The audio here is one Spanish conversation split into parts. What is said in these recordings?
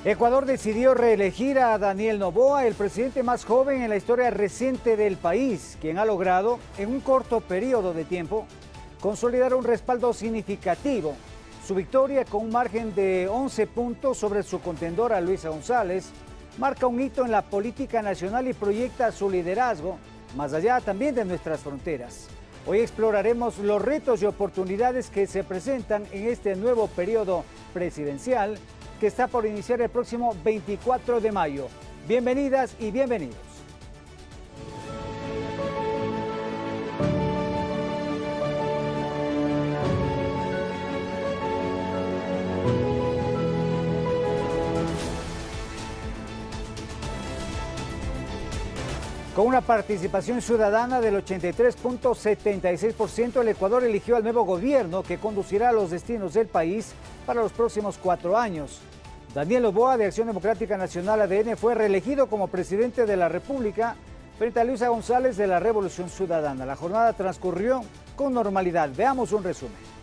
Ecuador decidió reelegir a Daniel Noboa, el presidente más joven en la historia reciente del país, quien ha logrado, en un corto periodo de tiempo, consolidar un respaldo significativo. Su victoria, con un margen de 11 puntos sobre su contendora Luisa González, marca un hito en la política nacional y proyecta su liderazgo más allá también de nuestras fronteras. Hoy exploraremos los retos y oportunidades que se presentan en este nuevo periodo presidencial que está por iniciar el próximo 24 de mayo. Bienvenidas y bienvenidos. Con una participación ciudadana del 83.76%, el Ecuador eligió al nuevo gobierno que conducirá los destinos del país para los próximos 4 años. Daniel Noboa, de Acción Democrática Nacional ADN, fue reelegido como presidente de la República frente a Luisa González de la Revolución Ciudadana. La jornada transcurrió con normalidad. Veamos un resumen.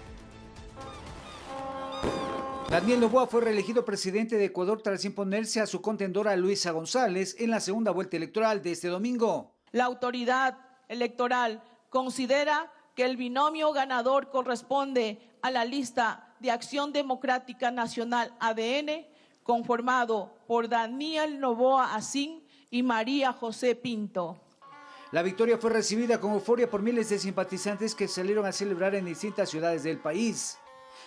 Daniel Noboa fue reelegido presidente de Ecuador tras imponerse a su contendora Luisa González en la segunda vuelta electoral de este domingo. La autoridad electoral considera que el binomio ganador corresponde a la lista de Acción Democrática Nacional ADN, conformado por Daniel Noboa Asín y María José Pinto. La victoria fue recibida con euforia por miles de simpatizantes que salieron a celebrar en distintas ciudades del país.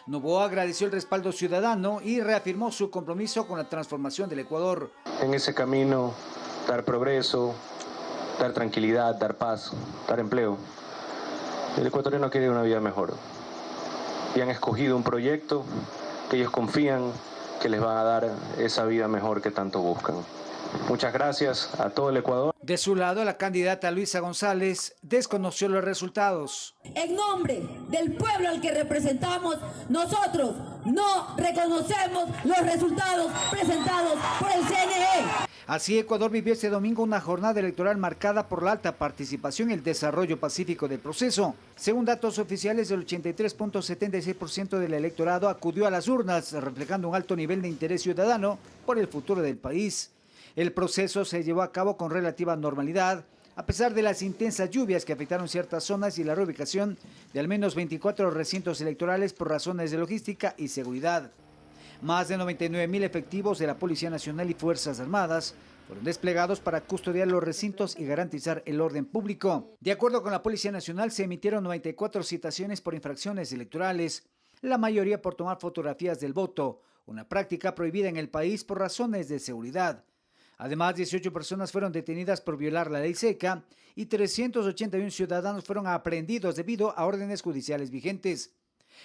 Noboa agradeció el respaldo ciudadano y reafirmó su compromiso con la transformación del Ecuador. En ese camino, dar progreso, dar tranquilidad, dar paz, dar empleo. El ecuatoriano quiere una vida mejor. Y han escogido un proyecto que ellos confían que les va a dar esa vida mejor que tanto buscan. Muchas gracias a todo el Ecuador. De su lado, la candidata Luisa González desconoció los resultados. En nombre del pueblo al que representamos, nosotros no reconocemos los resultados presentados por el CNE. Así, Ecuador vivió este domingo una jornada electoral marcada por la alta participación y el desarrollo pacífico del proceso. Según datos oficiales, el 83.76% del electorado acudió a las urnas, reflejando un alto nivel de interés ciudadano por el futuro del país. El proceso se llevó a cabo con relativa normalidad, a pesar de las intensas lluvias que afectaron ciertas zonas y la reubicación de al menos 24 recintos electorales por razones de logística y seguridad. Más de 99.000 efectivos de la Policía Nacional y Fuerzas Armadas fueron desplegados para custodiar los recintos y garantizar el orden público. De acuerdo con la Policía Nacional, se emitieron 94 citaciones por infracciones electorales, la mayoría por tomar fotografías del voto, una práctica prohibida en el país por razones de seguridad. Además, 18 personas fueron detenidas por violar la ley seca y 381 ciudadanos fueron aprehendidos debido a órdenes judiciales vigentes.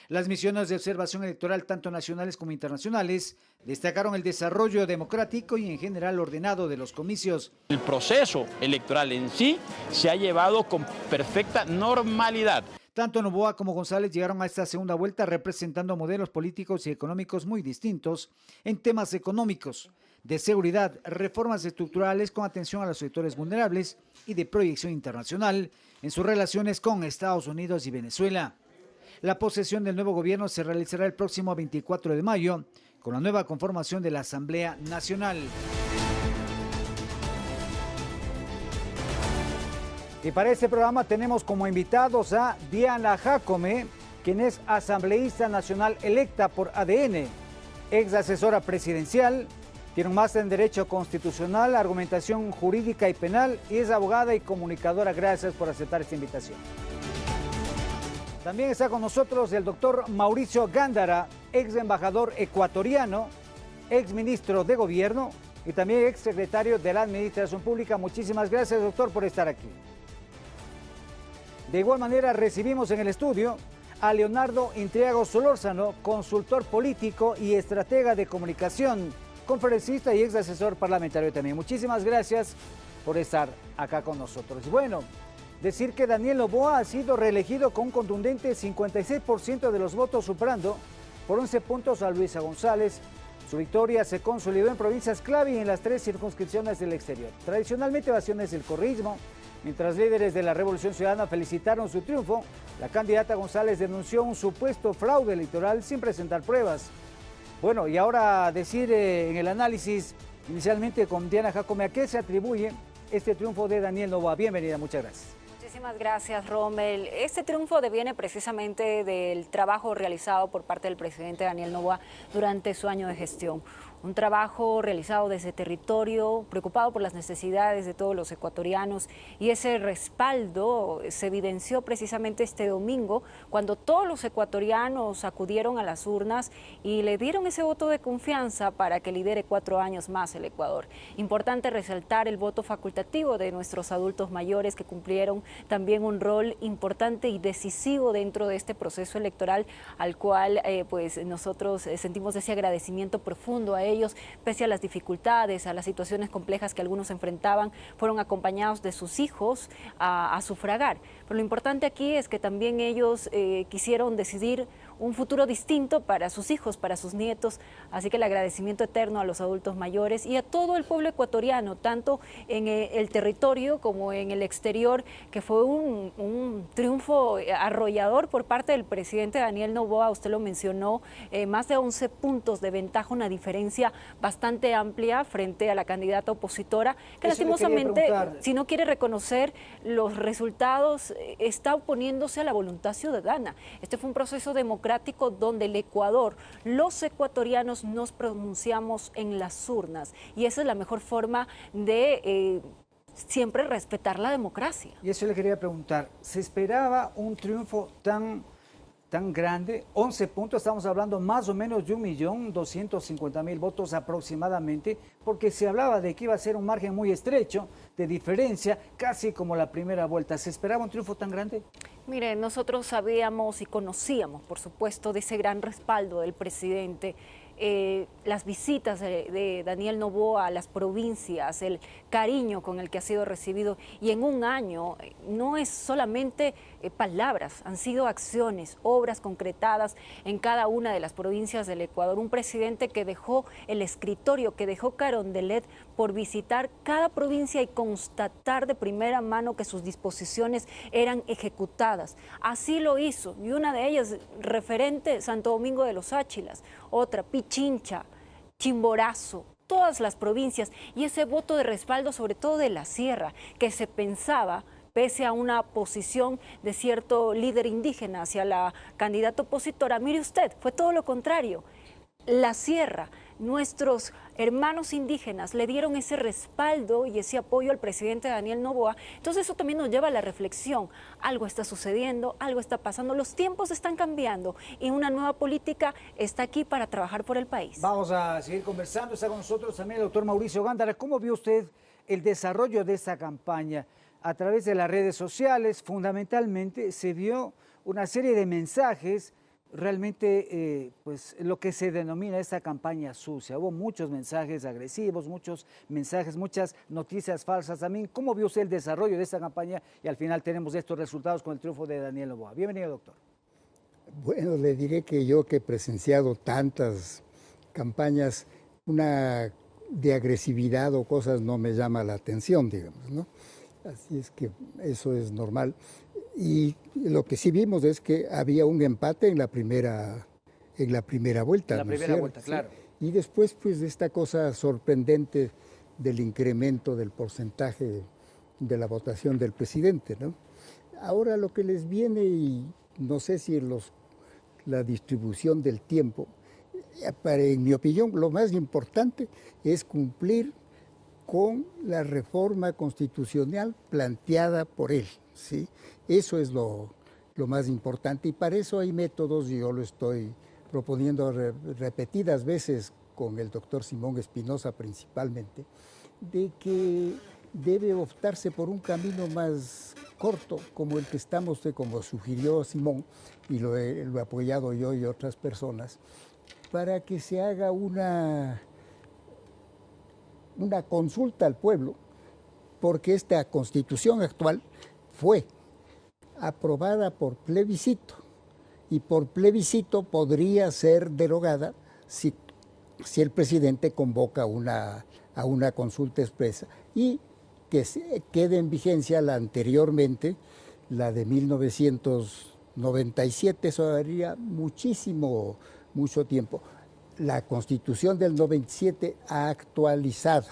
Las misiones de observación electoral, tanto nacionales como internacionales, destacaron el desarrollo democrático y en general ordenado de los comicios. El proceso electoral en sí se ha llevado con perfecta normalidad. Tanto Noboa como González llegaron a esta segunda vuelta representando modelos políticos y económicos muy distintos en temas económicos, de seguridad, reformas estructurales con atención a los sectores vulnerables y de proyección internacional en sus relaciones con Estados Unidos y Venezuela. La posesión del nuevo gobierno se realizará el próximo 24 de mayo con la nueva conformación de la Asamblea Nacional. Y para este programa tenemos como invitados a Diana Jacome, quien es asambleísta nacional electa por ADN, ex asesora presidencial, tiene un máster en Derecho Constitucional, Argumentación Jurídica y Penal y es abogada y comunicadora. Gracias por aceptar esta invitación. También está con nosotros el doctor Mauricio Gándara, ex embajador ecuatoriano, ex ministro de Gobierno y también ex secretario de la Administración Pública. Muchísimas gracias, doctor, por estar aquí. De igual manera, recibimos en el estudio a Leonardo Intriago Solórzano, consultor político y estratega de comunicación, conferencista y ex asesor parlamentario también. Muchísimas gracias por estar acá con nosotros. Bueno, decir que Daniel Noboa ha sido reelegido con un contundente 56% de los votos, superando por 11 puntos a Luisa González. Su victoria se consolidó en provincias clave y en las 3 circunscripciones del exterior. Tradicionalmente bastiones del correísmo, mientras líderes de la Revolución Ciudadana felicitaron su triunfo, la candidata González denunció un supuesto fraude electoral sin presentar pruebas. Bueno, y ahora decir en el análisis, inicialmente con Diana Jacome, ¿a qué se atribuye este triunfo de Daniel Noboa? Bienvenida, muchas gracias. Muchísimas gracias, Rommel. Este triunfo deviene precisamente del trabajo realizado por parte del presidente Daniel Noboa durante su año de gestión. Un trabajo realizado desde territorio, preocupado por las necesidades de todos los ecuatorianos, y ese respaldo se evidenció precisamente este domingo cuando todos los ecuatorianos acudieron a las urnas y le dieron ese voto de confianza para que lidere 4 años más el Ecuador. Importante resaltar el voto facultativo de nuestros adultos mayores, que cumplieron también un rol importante y decisivo dentro de este proceso electoral, al cual pues nosotros sentimos ese agradecimiento profundo a ellos, pese a las dificultades, a las situaciones complejas que algunos enfrentaban, fueron acompañados de sus hijos a sufragar. Pero lo importante aquí es que también ellos quisieron decidir un futuro distinto para sus hijos, para sus nietos, así que el agradecimiento eterno a los adultos mayores y a todo el pueblo ecuatoriano, tanto en el territorio como en el exterior, que fue un triunfo arrollador por parte del presidente Daniel Noboa. Usted lo mencionó, más de 11 puntos de ventaja, una diferencia bastante amplia frente a la candidata opositora, que lastimosamente, si no quiere reconocer los resultados, está oponiéndose a la voluntad ciudadana. Este fue un proceso democrático donde el Ecuador, los ecuatorianos nos pronunciamos en las urnas, y esa es la mejor forma de siempre respetar la democracia. Y eso le quería preguntar, ¿se esperaba un triunfo tan grande? 11 puntos, estamos hablando más o menos de 1.250.000 votos aproximadamente, porque se hablaba de que iba a ser un margen muy estrecho de diferencia, casi como la primera vuelta. ¿Se esperaba un triunfo tan grande? Mire, nosotros sabíamos y conocíamos, por supuesto, de ese gran respaldo del presidente, las visitas de Daniel Noboa a las provincias, el cariño con el que ha sido recibido, y en un año no es solamente palabras, han sido acciones, obras concretadas en cada una de las provincias del Ecuador. Un presidente que dejó el escritorio, que dejó Carondelet por visitar cada provincia y constatar de primera mano que sus disposiciones eran ejecutadas. Así lo hizo, y una de ellas, referente, Santo Domingo de los Áchilas, otra, Pichincha, Chimborazo, todas las provincias, y ese voto de respaldo sobre todo de la sierra, que se pensaba, pese a una posición de cierto líder indígena hacia la candidata opositora, mire usted, fue todo lo contrario. La sierra, nuestros hermanos indígenas le dieron ese respaldo y ese apoyo al presidente Daniel Noboa. Entonces eso también nos lleva a la reflexión. Algo está sucediendo, algo está pasando, los tiempos están cambiando y una nueva política está aquí para trabajar por el país. Vamos a seguir conversando. Está con nosotros también el doctor Mauricio Gándara. ¿Cómo vio usted el desarrollo de esta campaña? A través de las redes sociales, fundamentalmente, se vio una serie de mensajes, realmente pues lo que se denomina esta campaña sucia. Hubo muchos mensajes agresivos, muchos mensajes, muchas noticias falsas también. ¿Cómo vio usted el desarrollo de esta campaña? Y al final tenemos estos resultados con el triunfo de Daniel Noboa. Bienvenido, doctor. Bueno, le diré que yo, que he presenciado tantas campañas, una de agresividad o cosas no me llama la atención, digamos, ¿no? Así es que eso es normal. Y lo que sí vimos es que había un empate en la primera vuelta. La primera vuelta, claro. Y después, pues, de esta cosa sorprendente del incremento del porcentaje de la votación del presidente, ¿no? Ahora lo que les viene, y no sé si la distribución del tiempo, en mi opinión, lo más importante es cumplir con la reforma constitucional planteada por él, ¿sí? Eso es lo más importante, y para eso hay métodos, y yo lo estoy proponiendo repetidas veces con el doctor Simón Espinosa principalmente, de que debe optarse por un camino más corto, como el que estamos, como sugirió Simón, y lo he apoyado yo y otras personas, para que se haga una consulta al pueblo, porque esta constitución actual fue aprobada por plebiscito, y por plebiscito podría ser derogada si el presidente convoca a una consulta expresa, y que quede en vigencia la anteriormente, la de 1997, eso daría mucho tiempo. la Constitución del 97 actualizada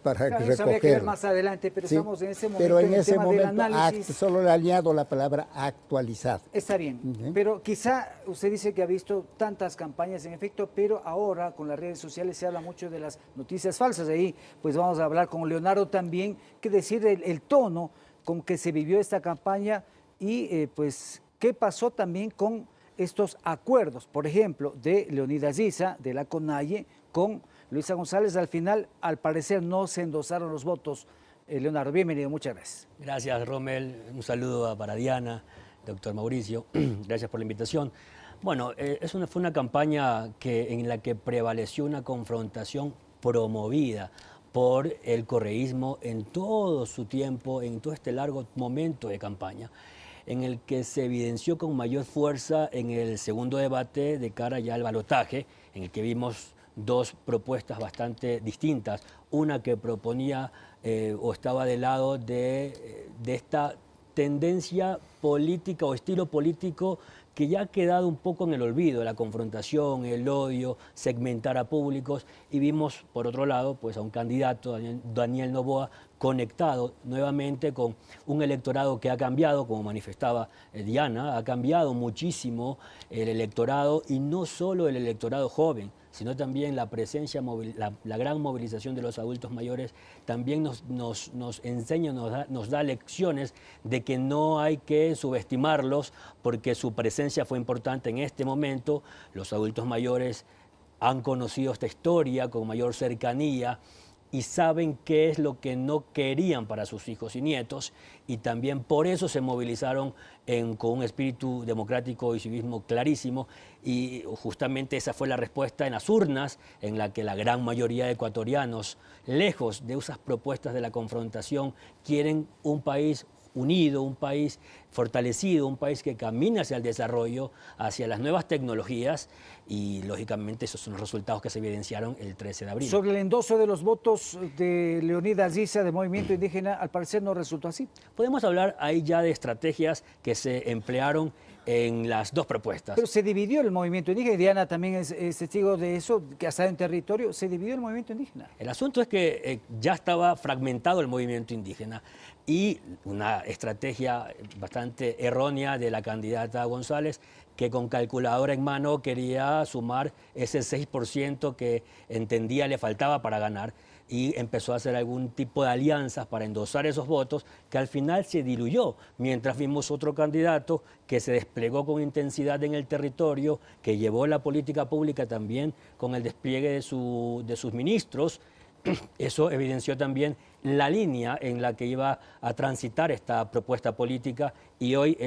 para Claro, eso habría que ver recoger. más adelante, pero Sí, estamos en ese momento pero en el ese tema del momento análisis. solo le añado la palabra actualizada. Está bien, pero quizá usted dice que ha visto tantas campañas en efecto, pero ahora con las redes sociales se habla mucho de las noticias falsas. Ahí pues vamos a hablar con Leonardo también, qué decir el tono con que se vivió esta campaña y pues qué pasó también con estos acuerdos, por ejemplo, de Leonidas Issa, de la CONAIE, con Luisa González. Al final, al parecer, no se endosaron los votos. Leonardo, bienvenido, muchas gracias. Gracias, Rommel. Un saludo para Diana, doctor Mauricio. Gracias por la invitación. Bueno, fue una campaña en la que prevaleció una confrontación promovida por el correísmo en todo su tiempo, en todo este largo momento de campaña, en el que se evidenció con mayor fuerza en el segundo debate de cara ya al balotaje, en el que vimos dos propuestas bastante distintas. Una que proponía o estaba del lado de esta tendencia política o estilo político que ya ha quedado un poco en el olvido, la confrontación, el odio, segmentar a públicos, y vimos por otro lado pues a un candidato, Daniel Noboa, conectado nuevamente con un electorado que ha cambiado, como manifestaba Diana, ha cambiado muchísimo el electorado, y no solo el electorado joven, sino también la presencia, la gran movilización de los adultos mayores también nos enseña, nos da lecciones de que no hay que subestimarlos, porque su presencia fue importante en este momento. Los adultos mayores han conocido esta historia con mayor cercanía y saben qué es lo que no querían para sus hijos y nietos, y también por eso se movilizaron con un espíritu democrático y civismo clarísimo, y justamente esa fue la respuesta en las urnas, en la que la gran mayoría de ecuatorianos, lejos de esas propuestas de la confrontación, quieren un país unido, un país fortalecido, un país que camina hacia el desarrollo, hacia las nuevas tecnologías, y lógicamente esos son los resultados que se evidenciaron el 13 de abril. Sobre el endoso de los votos de Leonidas Issa del movimiento indígena, al parecer no resultó así. Podemos hablar ahí ya de estrategias que se emplearon en las dos propuestas. Pero se dividió el movimiento indígena, y Diana también es testigo de eso, que ha estado en territorio, se dividió el movimiento indígena. El asunto es que ya estaba fragmentado el movimiento indígena, y una estrategia bastante errónea de la candidata González, que con calculadora en mano quería sumar ese 6% que entendía le faltaba para ganar, y empezó a hacer algún tipo de alianzas para endosar esos votos, que al final se diluyó, mientras vimos otro candidato que se desplegó con intensidad en el territorio, que llevó la política pública también con el despliegue de sus ministros. Eso evidenció también la línea en la que iba a transitar esta propuesta política, y hoy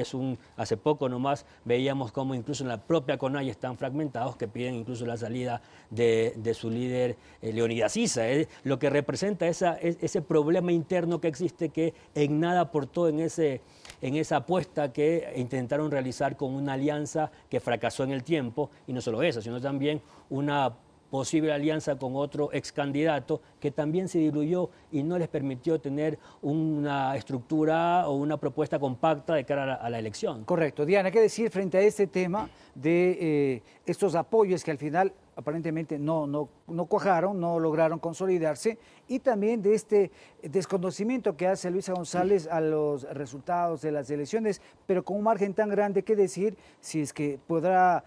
hace poco nomás veíamos cómo incluso en la propia CONAIE están fragmentados, que piden incluso la salida de su líder Leonidas Issa, lo que representa ese problema interno que existe, que en nada aportó en esa apuesta que intentaron realizar con una alianza que fracasó en el tiempo, y no solo eso, sino también una posible alianza con otro ex candidato que también se diluyó y no les permitió tener una estructura o una propuesta compacta de cara a la elección. Correcto. Diana, ¿qué decir frente a este tema de estos apoyos que al final aparentemente no cuajaron, no lograron consolidarse, y también de este desconocimiento que hace Luisa González a los resultados de las elecciones, pero con un margen tan grande? ¿Qué decir si es que podrá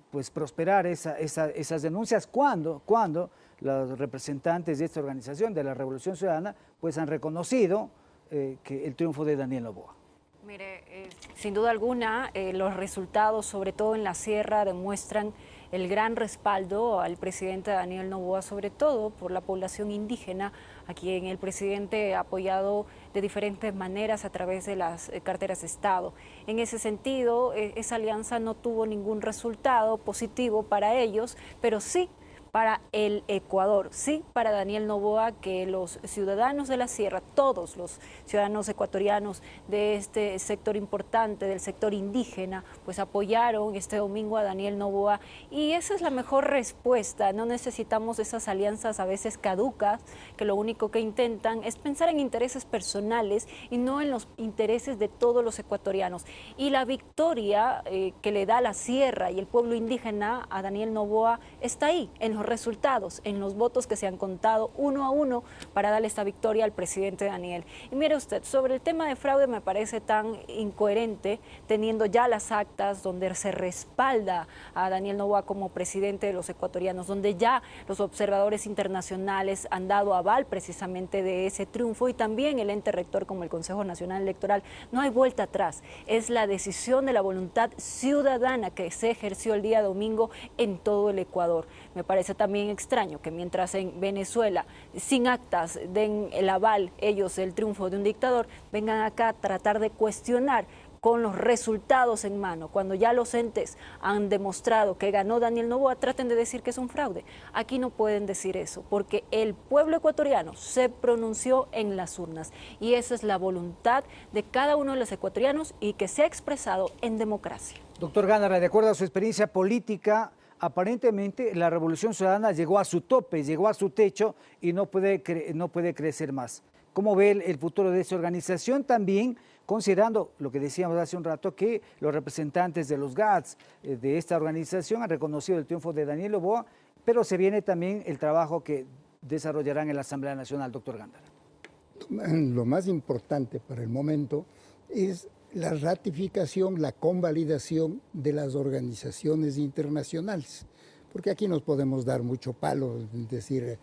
pues prosperar esas denuncias cuando los representantes de esta organización, de la Revolución Ciudadana, pues han reconocido que el triunfo de Daniel Noboa? Mire, sin duda alguna, los resultados, sobre todo en la sierra, demuestran el gran respaldo al presidente Daniel Noboa, sobre todo por la población indígena, a quien el presidente ha apoyado de diferentes maneras a través de las carteras de Estado. En ese sentido, esa alianza no tuvo ningún resultado positivo para ellos, pero sí para el Ecuador, sí para Daniel Noboa, que los ciudadanos de la sierra, todos los ciudadanos ecuatorianos de este sector importante, del sector indígena, pues apoyaron este domingo a Daniel Noboa, y esa es la mejor respuesta. No necesitamos esas alianzas a veces caducas, que lo único que intentan es pensar en intereses personales y no en los intereses de todos los ecuatorianos. Y la victoria que le da la sierra y el pueblo indígena a Daniel Noboa está ahí, en los resultados, en los votos que se han contado uno a uno para darle esta victoria al presidente Daniel. Y mire usted, sobre el tema de fraude me parece tan incoherente, teniendo ya las actas donde se respalda a Daniel Noboa como presidente de los ecuatorianos, donde ya los observadores internacionales han dado aval precisamente de ese triunfo, y también el ente rector como el Consejo Nacional Electoral. No hay vuelta atrás, es la decisión de la voluntad ciudadana que se ejerció el día domingo en todo el Ecuador. Me parece también extraño que mientras en Venezuela sin actas den el aval ellos del triunfo de un dictador, vengan acá a tratar de cuestionar con los resultados en mano, cuando ya los entes han demostrado que ganó Daniel Noboa, traten de decir que es un fraude. Aquí no pueden decir eso, porque el pueblo ecuatoriano se pronunció en las urnas, y esa es la voluntad de cada uno de los ecuatorianos y que se ha expresado en democracia. Doctor Gándara, de acuerdo a su experiencia política, aparentemente la Revolución Ciudadana llegó a su tope, llegó a su techo y no puede crecer más. ¿Cómo ve el futuro de esa organización? También considerando lo que decíamos hace un rato, que los representantes de los GATS de esta organización han reconocido el triunfo de Daniel Noboa, pero se viene también el trabajo que desarrollarán en la Asamblea Nacional, doctor Gándara. Lo más importante para el momento es la ratificación, la convalidación de las organizaciones internacionales, porque aquí nos podemos dar mucho palo, decir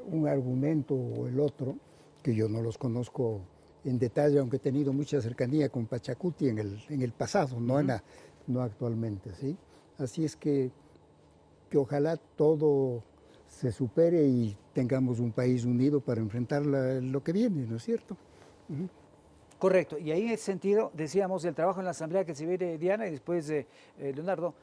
un argumento o el otro, que yo no los conozco en detalle, aunque he tenido mucha cercanía con Pachacuti en el pasado, no actualmente, ¿sí? Así es que ojalá todo se supere y tengamos un país unido para enfrentar lo que viene, ¿no es cierto? Correcto, y ahí en ese sentido, decíamos, el trabajo en la Asamblea que se viene, Diana, y después Leonardo,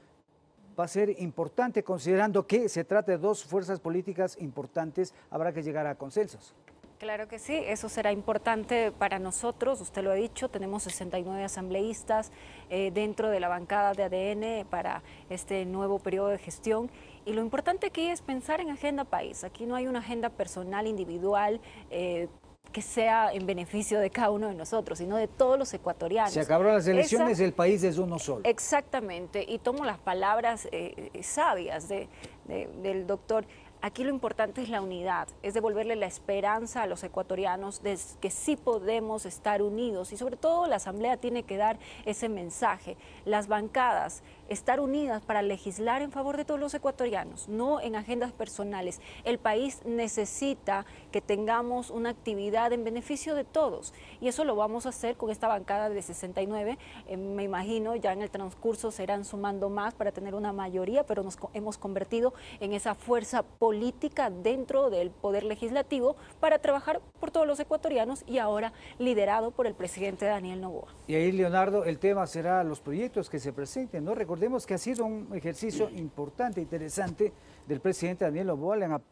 va a ser importante, considerando que se trata de dos fuerzas políticas importantes, habrá que llegar a consensos. Claro que sí, eso será importante para nosotros, usted lo ha dicho, tenemos 69 asambleístas dentro de la bancada de ADN para este nuevo periodo de gestión, y lo importante aquí es pensar en agenda país. Aquí no hay una agenda personal, individual, que sea en beneficio de cada uno de nosotros, sino de todos los ecuatorianos. Se acabaron las elecciones, el país es uno solo. Exactamente, y tomo las palabras sabias del doctor. Aquí lo importante es la unidad, es devolverle la esperanza a los ecuatorianos de que sí podemos estar unidos, y sobre todo la Asamblea tiene que dar ese mensaje. Las bancadas, estar unidas para legislar en favor de todos los ecuatorianos, no en agendas personales. El país necesita que tengamos una actividad en beneficio de todos, y eso lo vamos a hacer con esta bancada de 69. Me imagino ya en el transcurso se irán sumando más para tener una mayoría, pero nos hemos convertido en esa fuerza política dentro del Poder Legislativo para trabajar por todos los ecuatorianos, y ahora liderado por el presidente Daniel Noboa. Y ahí, Leonardo, el tema será los proyectos que se presenten, ¿no? Recordemos que ha sido un ejercicio importante, interesante del presidente Daniel Noboa.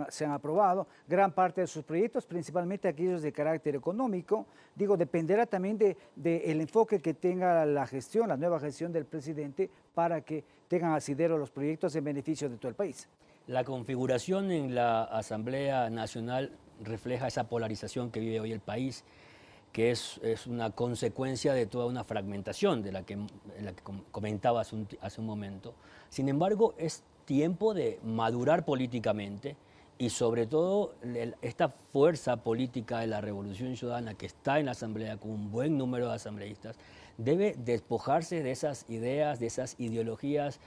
Se han aprobado gran parte de sus proyectos, principalmente aquellos de carácter económico. Digo, dependerá también del enfoque que tenga la gestión, la nueva gestión del presidente, para que tengan asidero los proyectos en beneficio de todo el país. La configuración en la Asamblea Nacional refleja esa polarización que vive hoy el país, que es una consecuencia de toda una fragmentación de la que comentaba hace un momento. Sin embargo, es tiempo de madurar políticamente, y sobre todo esta fuerza política de la Revolución Ciudadana que está en la Asamblea con un buen número de asambleístas debe despojarse de esas ideas, de esas ideologías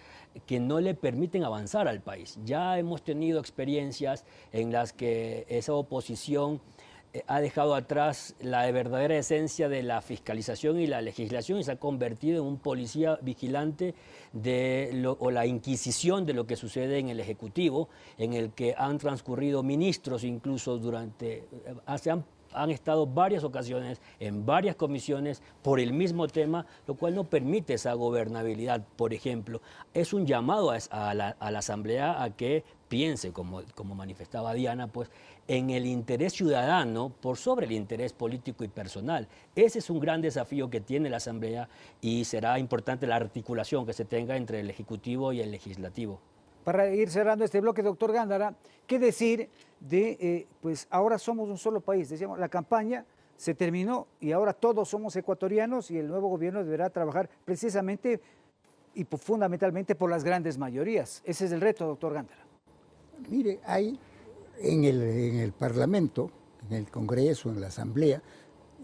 que no le permiten avanzar al país. Ya hemos tenido experiencias en las que esa oposición ha dejado atrás la verdadera esencia de la fiscalización y la legislación, y se ha convertido en un policía vigilante o la inquisición de lo que sucede en el Ejecutivo, en el que han transcurrido ministros incluso han estado varias ocasiones en varias comisiones por el mismo tema, lo cual no permite esa gobernabilidad. Por ejemplo, es un llamado a la Asamblea a que piense, como manifestaba Diana, pues en el interés ciudadano por sobre el interés político y personal. Ese es un gran desafío que tiene la Asamblea y será importante la articulación que se tenga entre el Ejecutivo y el Legislativo. Para ir cerrando este bloque, doctor Gándara, ¿qué decir de, pues ahora somos un solo país? Decíamos, la campaña se terminó y ahora todos somos ecuatorianos y el nuevo gobierno deberá trabajar precisamente y fundamentalmente por las grandes mayorías. Ese es el reto, doctor Gándara. Mire, hay en el Parlamento, en el Congreso, en la Asamblea,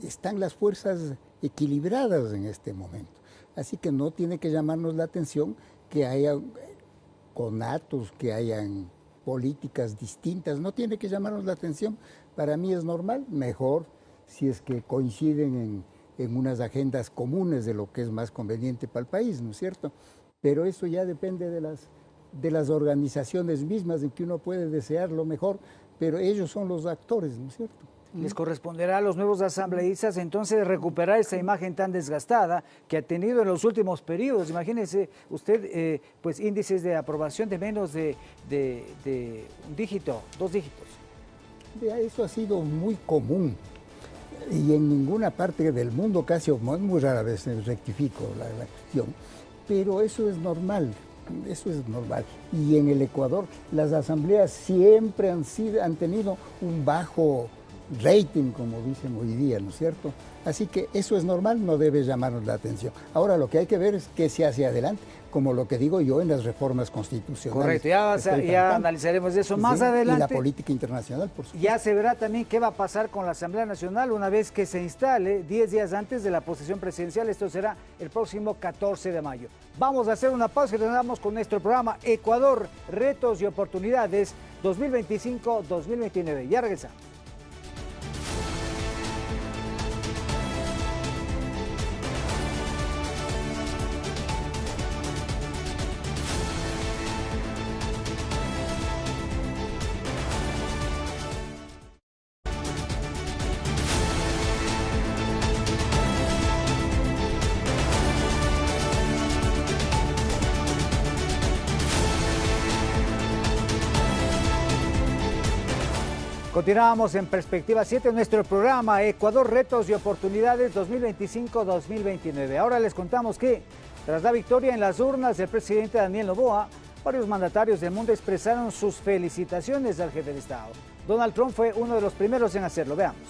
están las fuerzas equilibradas en este momento. Así que no tiene que llamarnos la atención que haya conatos, que hayan políticas distintas, no tiene que llamarnos la atención. Para mí es normal, mejor si es que coinciden en unas agendas comunes de lo que es más conveniente para el país, ¿no es cierto? Pero eso ya depende de las organizaciones mismas, en que uno puede desear lo mejor, pero ellos son los actores, ¿no es cierto? Les corresponderá a los nuevos asambleístas entonces recuperar esa imagen tan desgastada que ha tenido en los últimos periodos. Imagínese usted, pues índices de aprobación de menos de un dígito, 2 dígitos. Eso ha sido muy común y en ninguna parte del mundo, casi muy rara vez rectifico la cuestión, pero eso es normal. Eso es normal. Y en el Ecuador las asambleas siempre han tenido un bajo rating, como dicen hoy día, ¿no es cierto? Así que eso es normal, no debe llamarnos la atención. Ahora lo que hay que ver es qué se hace adelante, como lo que digo yo en las reformas constitucionales. Correcto, ya analizaremos eso más adelante. Y la política internacional, por supuesto. Ya se verá también qué va a pasar con la Asamblea Nacional una vez que se instale 10 días antes de la posesión presidencial. Esto será el próximo 14 de mayo. Vamos a hacer una pausa y retornamos con nuestro programa Ecuador, Retos y Oportunidades 2025-2029. Ya regresamos. Continuamos en Perspectiva 7, nuestro programa Ecuador, Retos y Oportunidades 2025-2029. Ahora les contamos que, tras la victoria en las urnas del presidente Daniel Noboa, varios mandatarios del mundo expresaron sus felicitaciones al jefe de Estado. Donald Trump fue uno de los primeros en hacerlo. Veamos.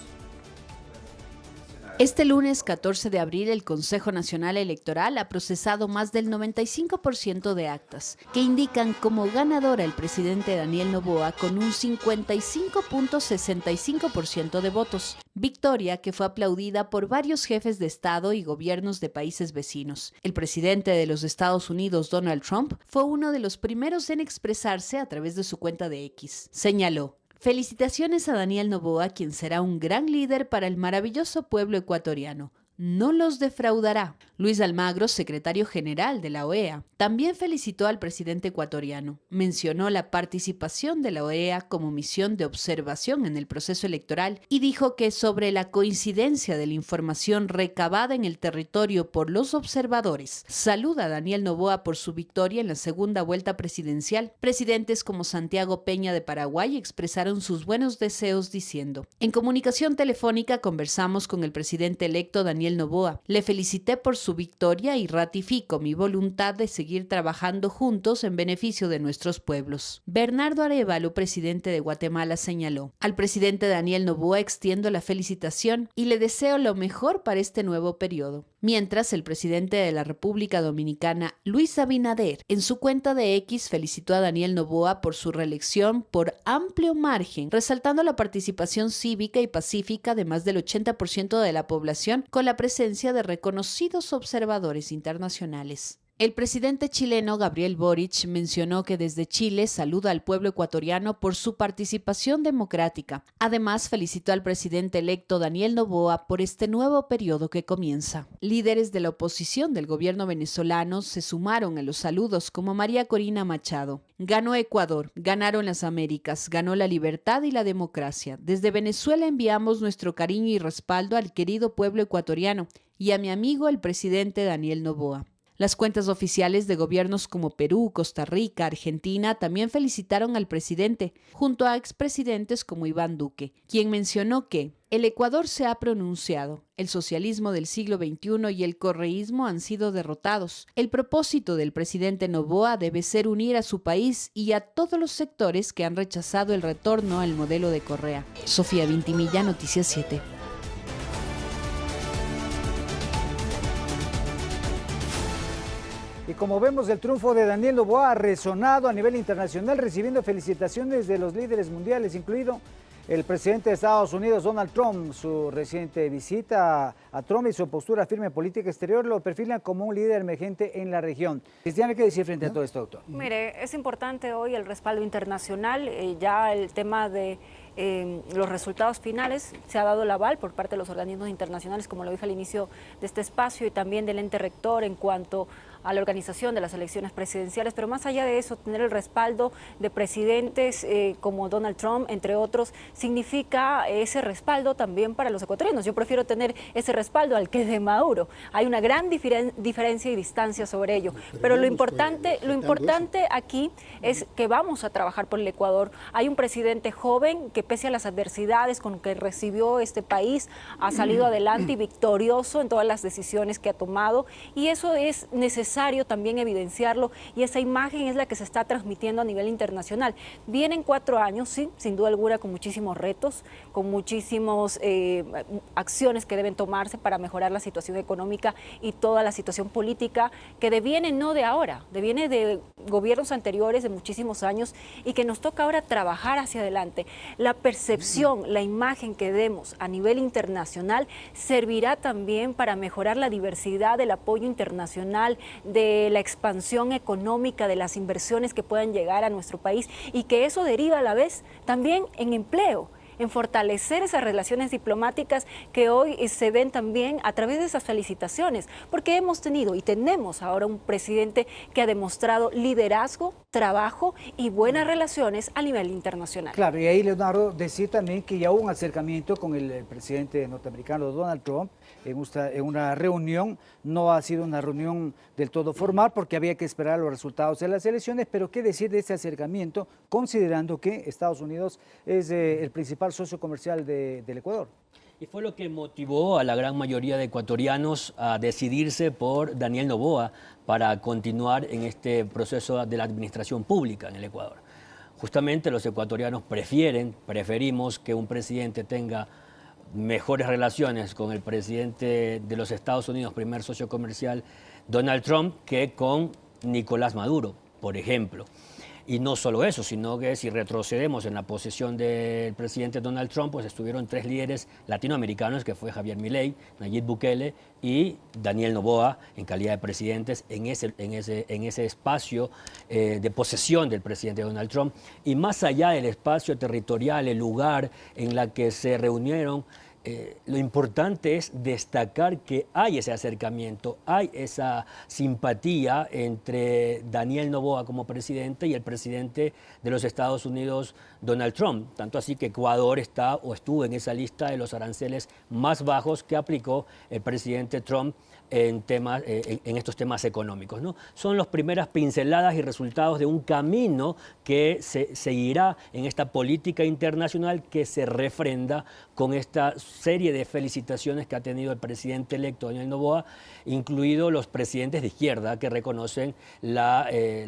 Este lunes 14 de abril, el Consejo Nacional Electoral ha procesado más del 95% de actas, que indican como ganador al presidente Daniel Noboa con un 55.65% de votos. Victoria que fue aplaudida por varios jefes de Estado y gobiernos de países vecinos. El presidente de los Estados Unidos, Donald Trump, fue uno de los primeros en expresarse a través de su cuenta de X. Señaló: felicitaciones a Daniel Noboa, quien será un gran líder para el maravilloso pueblo ecuatoriano. No los defraudará. Luis Almagro, secretario general de la OEA, también felicitó al presidente ecuatoriano. Mencionó la participación de la OEA como misión de observación en el proceso electoral y dijo que sobre la coincidencia de la información recabada en el territorio por los observadores, saluda a Daniel Noboa por su victoria en la segunda vuelta presidencial. Presidentes como Santiago Peña de Paraguay expresaron sus buenos deseos diciendo: en comunicación telefónica conversamos con el presidente electo Daniel Noboa. Le felicité por su victoria y ratifico mi voluntad de seguir trabajando juntos en beneficio de nuestros pueblos. Bernardo Arévalo, presidente de Guatemala, señaló: al presidente Daniel Noboa extiendo la felicitación y le deseo lo mejor para este nuevo periodo. Mientras, el presidente de la República Dominicana, Luis Abinader, en su cuenta de X felicitó a Daniel Noboa por su reelección por amplio margen, resaltando la participación cívica y pacífica de más del 80% de la población con la presencia de reconocidos observadores internacionales. El presidente chileno Gabriel Boric mencionó que desde Chile saluda al pueblo ecuatoriano por su participación democrática. Además, felicitó al presidente electo Daniel Noboa por este nuevo periodo que comienza. Líderes de la oposición del gobierno venezolano se sumaron a los saludos, como María Corina Machado. Ganó Ecuador, ganaron las Américas, ganó la libertad y la democracia. Desde Venezuela enviamos nuestro cariño y respaldo al querido pueblo ecuatoriano y a mi amigo el presidente Daniel Noboa. Las cuentas oficiales de gobiernos como Perú, Costa Rica, Argentina también felicitaron al presidente, junto a expresidentes como Iván Duque, quien mencionó que el Ecuador se ha pronunciado, el socialismo del siglo XXI y el correísmo han sido derrotados. El propósito del presidente Noboa debe ser unir a su país y a todos los sectores que han rechazado el retorno al modelo de Correa. Sofía Vintimilla, Noticias 7. Y como vemos, el triunfo de Daniel Noboa ha resonado a nivel internacional, recibiendo felicitaciones de los líderes mundiales, incluido el presidente de Estados Unidos, Donald Trump. Su reciente visita a Trump y su postura firme en política exterior lo perfilan como un líder emergente en la región. Cristiana, ¿qué decir frente a todo esto, doctor? Mire, es importante hoy el respaldo internacional, ya el tema de los resultados finales, se ha dado el aval por parte de los organismos internacionales, como lo dije al inicio de este espacio, y también del ente rector en cuanto a la organización de las elecciones presidenciales, pero más allá de eso, tener el respaldo de presidentes como Donald Trump, entre otros, significa ese respaldo también para los ecuatorianos. Yo prefiero tener ese respaldo al que de Maduro. Hay una gran diferencia y distancia sobre ello, pero lo importante aquí es que vamos a trabajar por el Ecuador. Hay un presidente joven que, pese a las adversidades con que recibió este país, ha salido adelante y victorioso en todas las decisiones que ha tomado, y eso es necesario también evidenciarlo, y esa imagen es la que se está transmitiendo a nivel internacional. Vienen 4 años, sí, sin duda alguna, con muchísimos retos, con muchísimas acciones que deben tomarse para mejorar la situación económica y toda la situación política, que deviene no de ahora, deviene de gobiernos anteriores de muchísimos años, y que nos toca ahora trabajar hacia adelante. La percepción, la imagen que demos a nivel internacional servirá también para mejorar la diversidad del apoyo internacional, de la expansión económica, de las inversiones que puedan llegar a nuestro país, y que eso deriva a la vez también en empleo, en fortalecer esas relaciones diplomáticas que hoy se ven también a través de esas felicitaciones, porque hemos tenido y tenemos ahora un presidente que ha demostrado liderazgo, trabajo y buenas relaciones a nivel internacional. Claro, y ahí, Leonardo, decir también que ya hubo un acercamiento con el presidente norteamericano Donald Trump en una reunión. No ha sido una reunión del todo formal porque había que esperar los resultados de las elecciones, pero qué decir de este acercamiento, considerando que Estados Unidos es el principal socio comercial del Ecuador. Y fue lo que motivó a la gran mayoría de ecuatorianos a decidirse por Daniel Noboa para continuar en este proceso de la administración pública en el Ecuador. Justamente los ecuatorianos preferimos que un presidente tenga mejores relaciones con el presidente de los Estados Unidos, primer socio comercial, Donald Trump, que con Nicolás Maduro, por ejemplo. Y no solo eso, sino que si retrocedemos en la posesión del presidente Donald Trump, pues estuvieron 3 líderes latinoamericanos, que fue Javier Milei, Nayib Bukele y Daniel Noboa, en calidad de presidentes, en ese espacio de posesión del presidente Donald Trump. Y más allá del espacio territorial, el lugar en la que se reunieron, lo importante es destacar que hay ese acercamiento, hay esa simpatía entre Daniel Noboa como presidente y el presidente de los Estados Unidos, Donald Trump. Tanto así que Ecuador está o estuvo en esa lista de los aranceles más bajos que aplicó el presidente Trump en estos temas económicos, ¿no? Son las primeras pinceladas y resultados de un camino que se seguirá en esta política internacional, que se refrenda con esta serie de felicitaciones que ha tenido el presidente electo Daniel Noboa, incluidos los presidentes de izquierda que reconocen la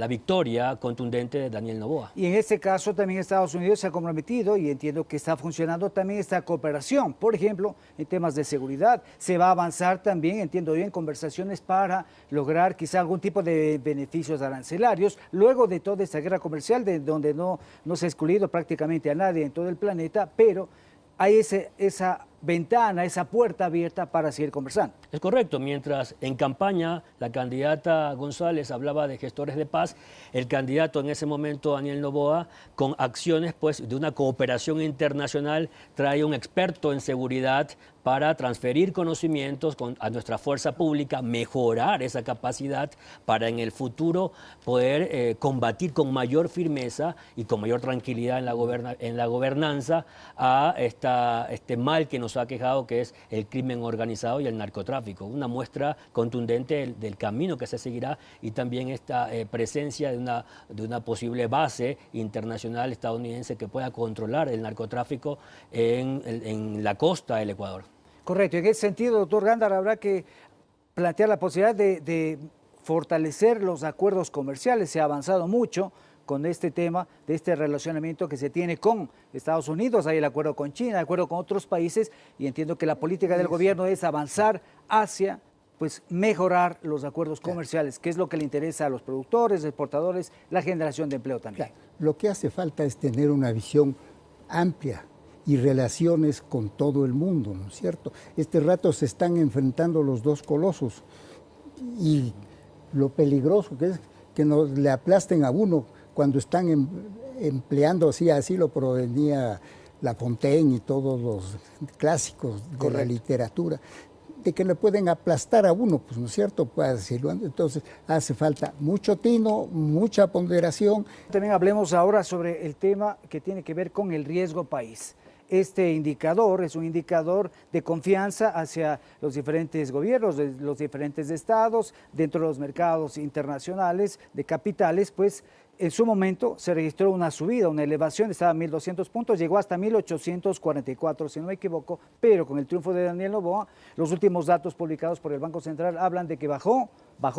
victoria contundente de Daniel Noboa. Y en este caso también Estados Unidos se ha comprometido, y entiendo que está funcionando también esta cooperación. Por ejemplo, en temas de seguridad se va a avanzar también, entiendo yo, en conversaciones para lograr quizá algún tipo de beneficios arancelarios, luego de toda esta guerra comercial, de donde no se ha excluido prácticamente a nadie en todo el planeta, pero hay esa ventana, esa puerta abierta para seguir conversando. Es correcto. Mientras en campaña la candidata González hablaba de gestores de paz, el candidato en ese momento, Daniel Noboa, con acciones pues, de una cooperación internacional, trae un experto en seguridad para transferir conocimientos a nuestra fuerza pública, mejorar esa capacidad para en el futuro poder combatir con mayor firmeza y con mayor tranquilidad en la gobernanza a este mal que nos nos ha quejado, que es el crimen organizado y el narcotráfico. Una muestra contundente del camino que se seguirá y también esta presencia de una posible base internacional estadounidense que pueda controlar el narcotráfico en la costa del Ecuador. Correcto. En ese sentido, doctor Gándara, habrá que plantear la posibilidad de fortalecer los acuerdos comerciales. Se ha avanzado mucho con este tema, de este relacionamiento que se tiene con Estados Unidos. Hay el acuerdo con China, el acuerdo con otros países, y entiendo que la política del gobierno es avanzar hacia mejorar los acuerdos comerciales, que es lo que le interesa a los productores, exportadores, la generación de empleo también. Claro. Lo que hace falta es tener una visión amplia y relaciones con todo el mundo, ¿no es cierto? Este rato se están enfrentando los dos colosos y lo peligroso que es que nos le aplasten a uno cuando están empleando, así lo provenía La Fontaine y todos los clásicos de la literatura, de que le pueden aplastar a uno, pues, ¿no es cierto? Puede decirlo. Entonces hace falta mucho tino, mucha ponderación. También hablemos ahora sobre el tema que tiene que ver con el riesgo país. Este indicador es un indicador de confianza hacia los diferentes gobiernos, de los diferentes estados, dentro de los mercados internacionales de capitales, pues en su momento se registró una subida, una elevación, estaba a 1.200 puntos, llegó hasta 1.844, si no me equivoco, pero con el triunfo de Daniel Noboa, los últimos datos publicados por el Banco Central hablan de que bajó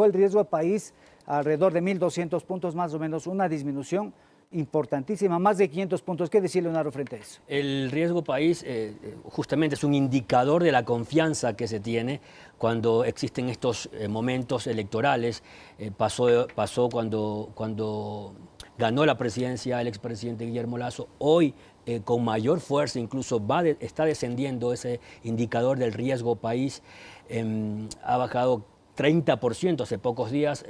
el riesgo al país alrededor de 1.200 puntos, más o menos, una disminución importantísima, más de 500 puntos. ¿Qué decir, Leonardo, frente a eso? El riesgo país justamente es un indicador de la confianza que se tiene cuando existen estos momentos electorales. Pasó cuando ganó la presidencia el expresidente Guillermo Lasso. Hoy, con mayor fuerza, incluso está descendiendo ese indicador del riesgo país. Ha bajado 30% hace pocos días,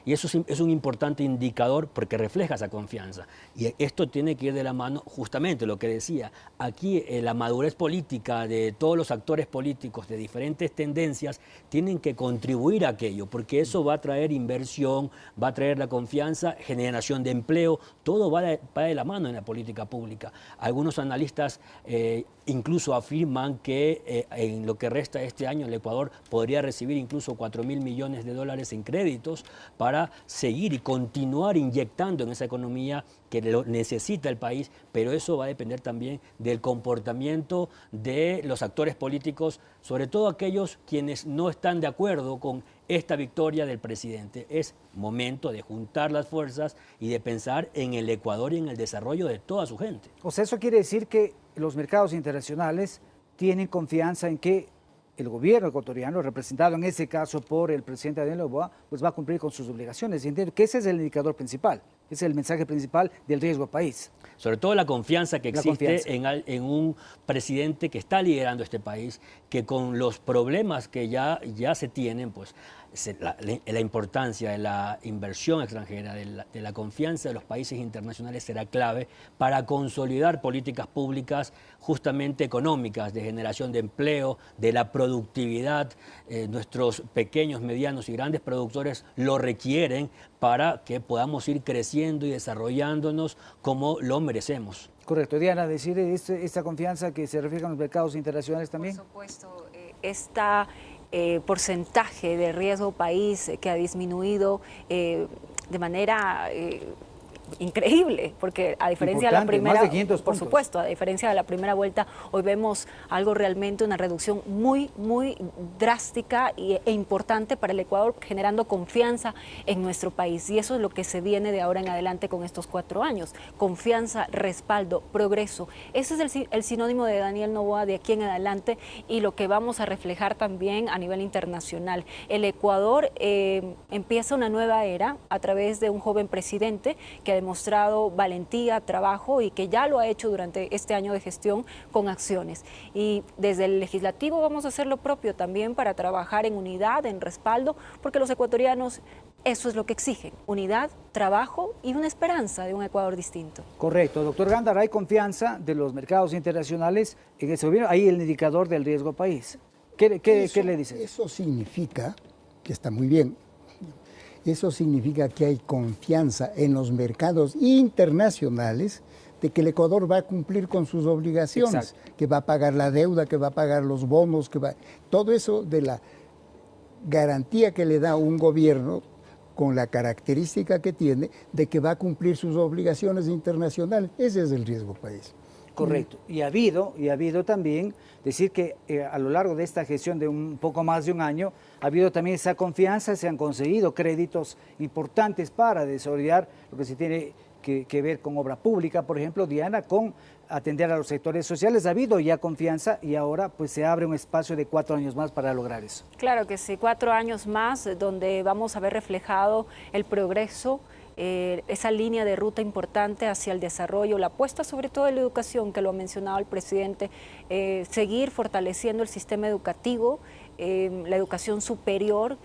y eso es un importante indicador porque refleja esa confianza. Y esto tiene que ir de la mano, justamente lo que decía, aquí la madurez política de todos los actores políticos de diferentes tendencias tienen que contribuir a aquello, porque eso va a traer inversión, va a traer la confianza, generación de empleo, todo va de la mano en la política pública. Algunos analistas incluso afirman que en lo que resta de este año el Ecuador podría recibir incluso 4.000 millones de dólares en créditos para seguir y continuar inyectando en esa economía que lo necesita el país, pero eso va a depender también del comportamiento de los actores políticos, sobre todo aquellos quienes no están de acuerdo con esta victoria del presidente. Es momento de juntar las fuerzas y de pensar en el Ecuador y en el desarrollo de toda su gente. O sea, eso quiere decir que los mercados internacionales tienen confianza en que el gobierno ecuatoriano, representado en ese caso por el presidente Daniel Noboa, pues va a cumplir con sus obligaciones. Y entiendo que ese es el indicador principal, ese es el mensaje principal del riesgo país. Sobre todo la confianza que existe en un presidente que está liderando este país, que con los problemas que ya se tienen, pues la importancia de la inversión extranjera, de la confianza de los países internacionales será clave para consolidar políticas públicas justamente económicas, de generación de empleo, de la productividad. Nuestros pequeños, medianos y grandes productores lo requieren para que podamos ir creciendo y desarrollándonos como lo merecemos. Correcto. Diana, decir esta confianza que se refleja en los mercados internacionales también. Por supuesto, porcentaje de riesgo país que ha disminuido de manera increíble, porque a diferencia de la primera, más de 500 por puntos. supuesto, a diferencia de la primera vuelta, hoy vemos algo realmente, una reducción muy drástica e importante para el Ecuador, generando confianza en nuestro país. Y eso es lo que se viene de ahora en adelante con estos 4 años. Confianza, respaldo, progreso. Ese es el sinónimo de Daniel Noboa de aquí en adelante y lo que vamos a reflejar también a nivel internacional. El Ecuador empieza una nueva era a través de un joven presidente que ha demostrado valentía, trabajo y que ya lo ha hecho durante este año de gestión con acciones. Y desde el legislativo vamos a hacer lo propio también para trabajar en unidad, en respaldo, porque los ecuatorianos eso es lo que exigen, unidad, trabajo y una esperanza de un Ecuador distinto. Correcto. Doctor Gándara, hay confianza de los mercados internacionales en ese gobierno. Ahí el indicador del riesgo país. ¿Qué le dice? Eso significa que está muy bien. Eso significa que hay confianza en los mercados internacionales de que el Ecuador va a cumplir con sus obligaciones, que va a pagar la deuda, que va a pagar los bonos, todo eso de la garantía que le da un gobierno con la característica que tiene de que va a cumplir sus obligaciones internacionales. Ese es el riesgo país. Correcto. Y ha habido también, decir que a lo largo de esta gestión de un poco más de un año, ha habido también esa confianza, se han conseguido créditos importantes para desarrollar lo que se tiene que ver con obra pública, por ejemplo, Diana, con atender a los sectores sociales. Ha habido ya confianza y ahora pues se abre un espacio de 4 años más para lograr eso. Claro que sí, 4 años más donde vamos a ver reflejado el progreso, esa línea de ruta importante hacia el desarrollo, la apuesta sobre todo en la educación, que lo ha mencionado el presidente, seguir fortaleciendo el sistema educativo, la educación superior,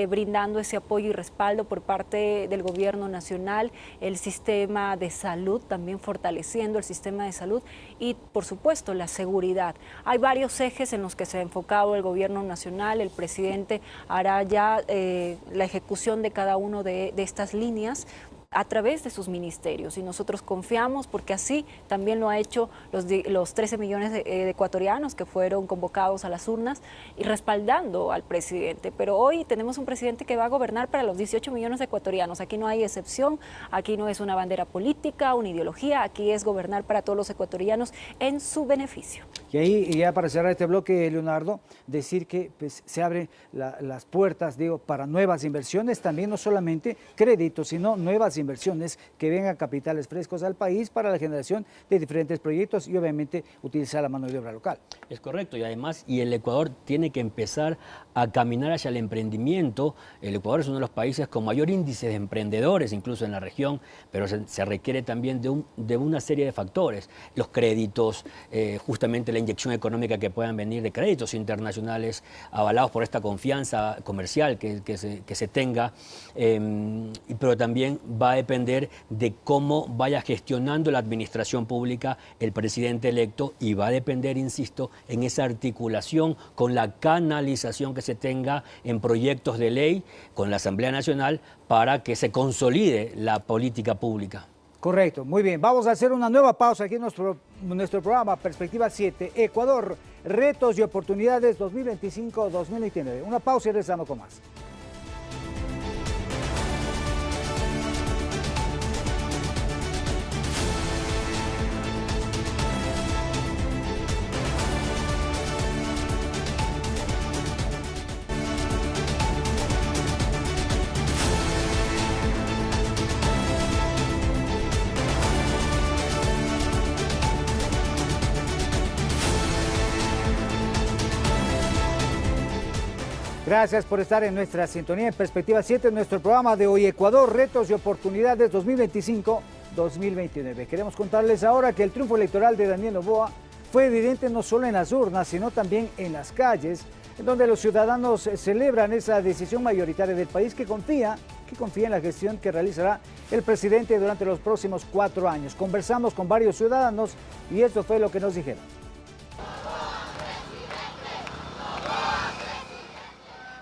brindando ese apoyo y respaldo por parte del gobierno nacional, el sistema de salud, también fortaleciendo el sistema de salud y por supuesto la seguridad. Hay varios ejes en los que se ha enfocado el gobierno nacional, el presidente hará ya la ejecución de cada uno de estas líneas a través de sus ministerios, y nosotros confiamos porque así también lo ha hecho los 13 millones de ecuatorianos que fueron convocados a las urnas y respaldando al presidente. Pero hoy tenemos un presidente que va a gobernar para los 18 millones de ecuatorianos. Aquí no hay excepción, aquí no es una bandera política, una ideología, aquí es gobernar para todos los ecuatorianos en su beneficio. Y ahí, ya para cerrar este bloque, Leonardo, decir que pues, se abren las puertas, digo, para nuevas inversiones, también no solamente créditos, sino nuevas inversiones que vengan capitales frescos al país para la generación de diferentes proyectos y obviamente utilizar la mano de obra local. Es correcto, y además el Ecuador tiene que empezar a caminar hacia el emprendimiento. El Ecuador es uno de los países con mayor índice de emprendedores, incluso en la región, pero se requiere también de una serie de factores. Los créditos, justamente la inyección económica que puedan venir de créditos internacionales avalados por esta confianza comercial que se tenga, pero también va a depender de cómo vaya gestionando la administración pública el presidente electo, y va a depender, insisto, en esa articulación con la canalización que se tenga en proyectos de ley con la Asamblea Nacional para que se consolide la política pública. Correcto, muy bien. Vamos a hacer una nueva pausa aquí en nuestro programa Perspectiva 7, Ecuador, retos y oportunidades 2025-2029. Una pausa y regresamos con más. Gracias por estar en nuestra sintonía en Perspectiva 7, en nuestro programa de hoy, Ecuador, retos y oportunidades 2025-2029. Queremos contarles ahora que el triunfo electoral de Daniel Noboa fue evidente no solo en las urnas, sino también en las calles, en donde los ciudadanos celebran esa decisión mayoritaria del país que confía en la gestión que realizará el presidente durante los próximos 4 años. Conversamos con varios ciudadanos y esto fue lo que nos dijeron.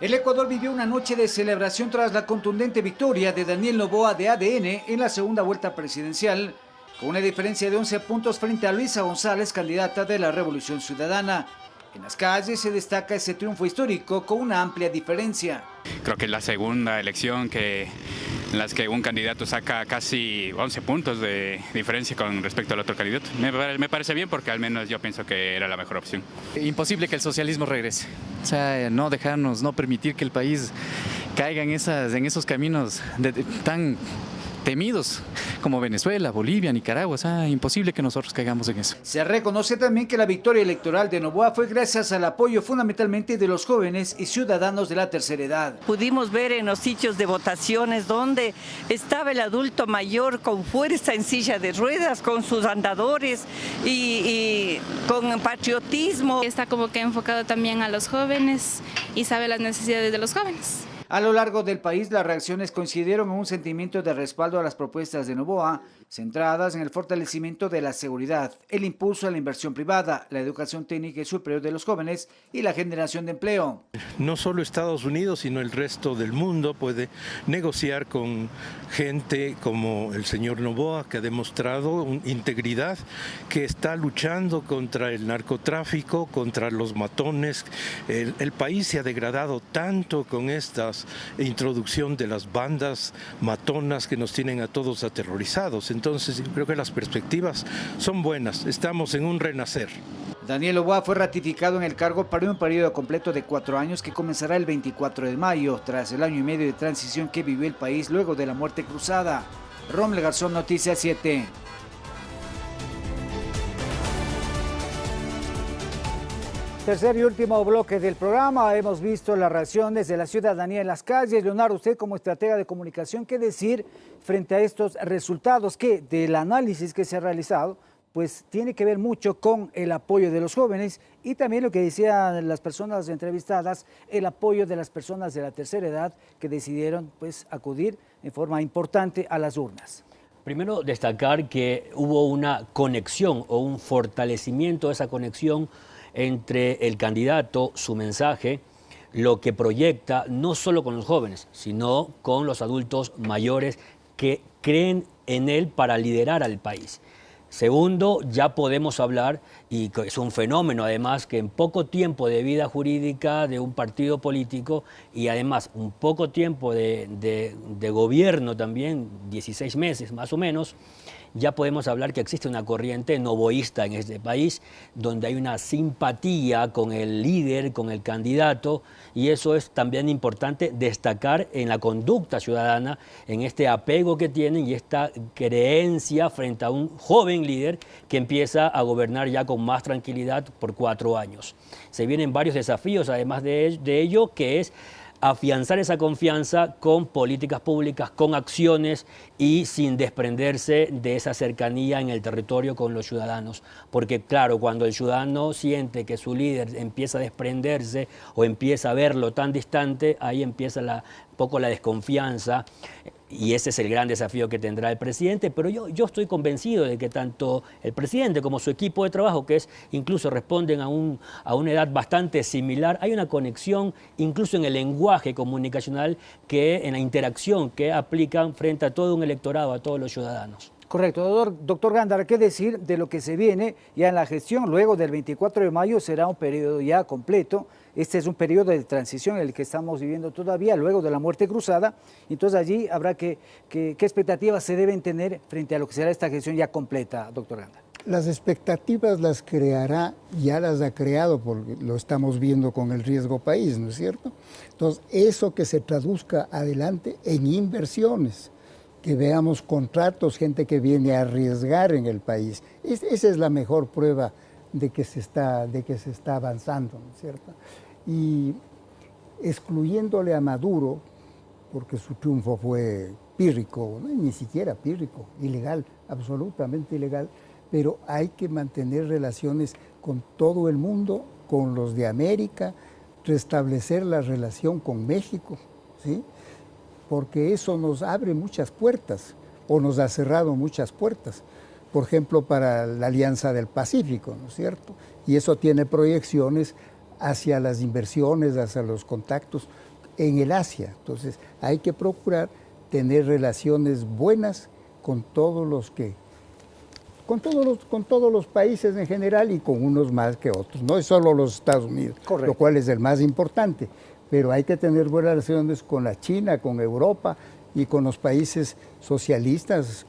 El Ecuador vivió una noche de celebración tras la contundente victoria de Daniel Noboa de ADN en la segunda vuelta presidencial, con una diferencia de 11 puntos frente a Luisa González, candidata de la Revolución Ciudadana. En las calles se destaca ese triunfo histórico con una amplia diferencia. Creo que es la segunda elección en las que un candidato saca casi 11 puntos de diferencia con respecto al otro candidato. Me parece bien porque al menos yo pienso que era la mejor opción. Imposible que el socialismo regrese. O sea, no dejarnos, no permitir que el país caiga en esos caminos tan temidos como Venezuela, Bolivia, Nicaragua. O sea, imposible que nosotros caigamos en eso. Se reconoce también que la victoria electoral de Noboa fue gracias al apoyo fundamentalmente de los jóvenes y ciudadanos de la tercera edad. Pudimos ver en los sitios de votaciones donde estaba el adulto mayor con fuerza en silla de ruedas, con sus andadores y con patriotismo. Está como que enfocado también a los jóvenes y sabe las necesidades de los jóvenes. A lo largo del país, las reacciones coincidieron en un sentimiento de respaldo a las propuestas de Noboa. centradas en el fortalecimiento de la seguridad, el impulso a la inversión privada, la educación técnica y superior de los jóvenes y la generación de empleo. No solo Estados Unidos, sino el resto del mundo puede negociar con gente como el señor Noboa, que ha demostrado integridad, que está luchando contra el narcotráfico, contra los matones. El país se ha degradado tanto con esta introducción de las bandas matonas que nos tienen a todos aterrorizados. Entonces yo creo que las perspectivas son buenas, estamos en un renacer. Daniel Noboa fue ratificado en el cargo para un periodo completo de 4 años que comenzará el 24 de mayo, tras el año y medio de transición que vivió el país luego de la muerte cruzada. Rommel Garzón, Noticias 7. Tercer y último bloque del programa. Hemos visto las reacciones de la ciudadanía en las calles. Leonardo, usted como estratega de comunicación, ¿qué decir frente a estos resultados que del análisis que se ha realizado, pues tiene que ver mucho con el apoyo de los jóvenes y también lo que decían las personas entrevistadas, el apoyo de las personas de la tercera edad que decidieron pues acudir en forma importante a las urnas? Primero, destacar que hubo una conexión o un fortalecimiento de esa conexión entre el candidato, su mensaje, lo que proyecta, no solo con los jóvenes, sino con los adultos mayores que creen en él para liderar al país. Segundo, ya podemos hablar, y es un fenómeno además, que en poco tiempo de vida jurídica de un partido político y además un poco tiempo de gobierno también, 16 meses más o menos, ya podemos hablar que existe una corriente noboísta en este país, donde hay una simpatía con el líder, con el candidato, y eso es también importante destacar en la conducta ciudadana, en este apego que tienen y esta creencia frente a un joven líder que empieza a gobernar ya con más tranquilidad por 4 años. Se vienen varios desafíos, además de ello, que es afianzar esa confianza con políticas públicas, con acciones y sin desprenderse de esa cercanía en el territorio con los ciudadanos. Porque claro, cuando el ciudadano siente que su líder empieza a desprenderse o empieza a verlo tan distante, ahí empieza un poco la desconfianza. Y ese es el gran desafío que tendrá el presidente, pero yo estoy convencido de que tanto el presidente como su equipo de trabajo, que incluso responden a una edad bastante similar, hay una conexión incluso en el lenguaje comunicacional, en la interacción que aplican frente a todo un electorado, a todos los ciudadanos. Correcto. Doctor Gándara, ¿qué decir de lo que se viene ya en la gestión? Luego del 24 de mayo será un periodo ya completo. Este es un periodo de transición en el que estamos viviendo todavía, luego de la muerte cruzada. Entonces allí habrá ¿qué expectativas se deben tener frente a lo que será esta gestión ya completa, doctor Gándara? Las expectativas las creará, ya las ha creado, porque lo estamos viendo con el riesgo país, ¿no es cierto? Entonces, eso que se traduzca adelante en inversiones, que veamos contratos, gente que viene a arriesgar en el país. Esa es la mejor prueba de que se está avanzando, ¿no es cierto? Y excluyéndole a Maduro, porque su triunfo fue pírrico, ¿no? Ni siquiera pírrico, ilegal, absolutamente ilegal, pero hay que mantener relaciones con todo el mundo, con los de América, restablecer la relación con México, ¿sí? Porque eso nos abre muchas puertas, o nos ha cerrado muchas puertas, por ejemplo, para la Alianza del Pacífico, ¿no es cierto? Y eso tiene proyecciones hacia las inversiones, hacia los contactos en el Asia. Entonces, hay que procurar tener relaciones buenas con todos los países en general y con unos más que otros. No es solo los Estados Unidos, correcto, lo cual es el más importante. Pero hay que tener buenas relaciones con la China, con Europa y con los países socialistas.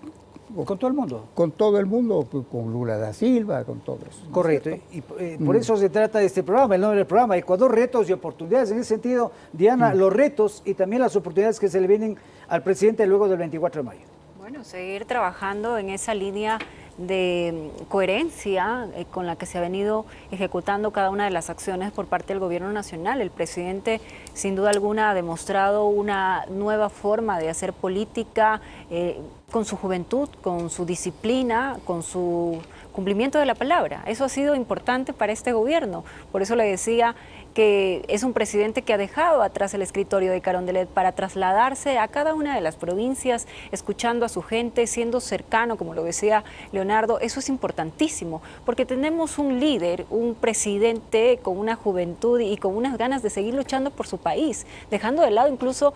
¿Con todo el mundo? Con todo el mundo, con Lula da Silva, con todo eso. Correcto, y por eso se trata de este programa, el nombre del programa, Ecuador, retos y oportunidades. En ese sentido, Diana, los retos y también las oportunidades que se le vienen al presidente luego del 24 de mayo. Bueno, seguir trabajando en esa línea de coherencia con la que se ha venido ejecutando cada una de las acciones por parte del gobierno nacional. El presidente, sin duda alguna, ha demostrado una nueva forma de hacer política con su juventud, con su disciplina, con su cumplimiento de la palabra. Eso ha sido importante para este gobierno. Por eso le decía que es un presidente que ha dejado atrás el escritorio de Carondelet para trasladarse a cada una de las provincias, escuchando a su gente, siendo cercano, como lo decía Leonardo. Eso es importantísimo, porque tenemos un líder, un presidente con una juventud y con unas ganas de seguir luchando por su país, dejando de lado incluso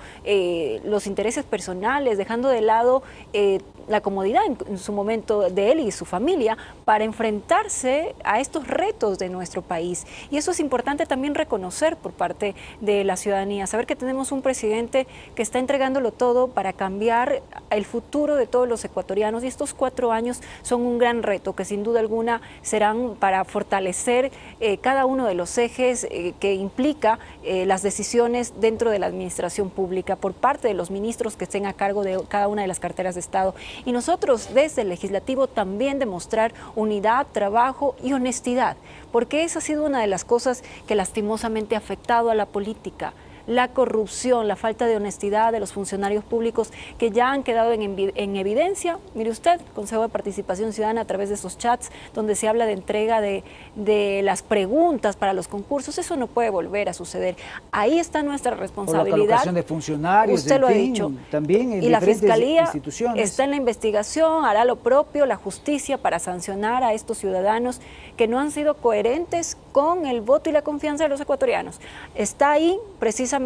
los intereses personales, dejando de lado la comodidad en su momento de él y su familia para enfrentarse a estos retos de nuestro país. Y eso es importante también reconocer por parte de la ciudadanía, saber que tenemos un presidente que está entregándolo todo para cambiar el futuro de todos los ecuatorianos, y estos 4 años son un gran reto que sin duda alguna serán para fortalecer cada uno de los ejes que implica las decisiones dentro de la administración pública por parte de los ministros que estén a cargo de cada una de las carteras de Estado. Y nosotros desde el Legislativo también demostrar unidad, trabajo y honestidad, porque esa ha sido una de las cosas que lastimosamente ha afectado a la política. La corrupción, la falta de honestidad de los funcionarios públicos que ya han quedado en evidencia. Mire usted, Consejo de Participación Ciudadana, a través de esos chats donde se habla de entrega de las preguntas para los concursos, eso no puede volver a suceder. Ahí está nuestra responsabilidad. O la colocación de funcionarios, usted lo ha dicho. También en y la diferentes Fiscalía instituciones. Está en la investigación, hará lo propio, la justicia, para sancionar a estos ciudadanos que no han sido coherentes con el voto y la confianza de los ecuatorianos. Está ahí precisamente